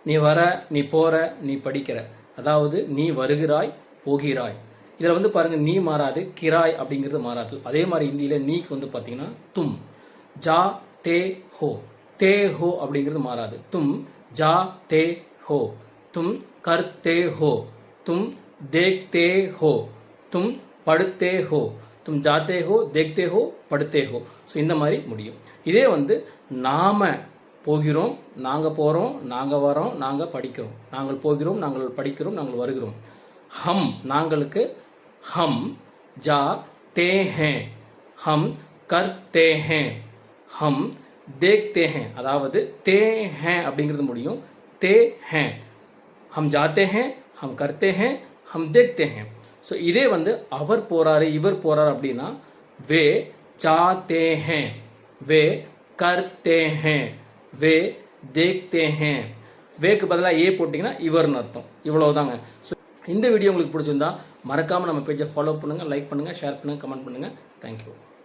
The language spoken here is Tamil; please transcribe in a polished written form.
நீ வர, நீ போகிற, நீ படிக்கிற. அதாவது நீ வருகிறாய், போகிறாய். இதில் வந்து பாருங்கள், நீ மாறாது, கிராய் அப்படிங்கிறது மாறாது. அதே மாதிரி இந்தியில் நீக்கு வந்து பார்த்தீங்கன்னா தும். ஜா தே ஹோ, தே ஹோ அப்படிங்கிறது மாறாது. தும் ஜா தே ஹோ, தும் கர்த்தே ஹோ, தும் தேக்தே ஹோ, தும் படுத்தே ஹோ, தும் ஜாத்தே ஹோ, தேக்தே ஹோ, படுத்தே ஹோ. ஸோ இந்த மாதிரி முடியும். இதே வந்து நாம போகிறோம், நாங்கள் போகிறோம், நாங்கள் வரோம், நாங்கள் படிக்கிறோம். நாங்கள் போகிறோம், நாங்கள் படிக்கிறோம், நாங்கள் வருகிறோம். ஹம் நாங்களுக்கு ஹம் जाते हैं, हम करते हैं, हम देखते हैं. அதாவது தே हैं அப்படிங்கிறது முடியும். தே हैं, हम जाते हैं, हम करते हैं, हम देखते हैं. ஸோ இதே வந்து அவர் போகிறாரு, இவர் போகிறார் அப்படின்னா வே जाते हैं, வே करते हैं, வே देखते हैं. வேக்கு பதிலாக ஏ போட்டிங்கன்னா இவர்னு அர்த்தம். இவ்வளோதாங்க. ஸோ இந்த வீடியோ உங்களுக்கு பிடிச்சிருந்தா மறக்காமல் நம்ம பேஜை ஃபாலோ பண்ணுங்கள், லைக் பண்ணுங்கள், ஷேர் பண்ணுங்கள், கமெண்ட் பண்ணுங்கள். தேங்க்யூ.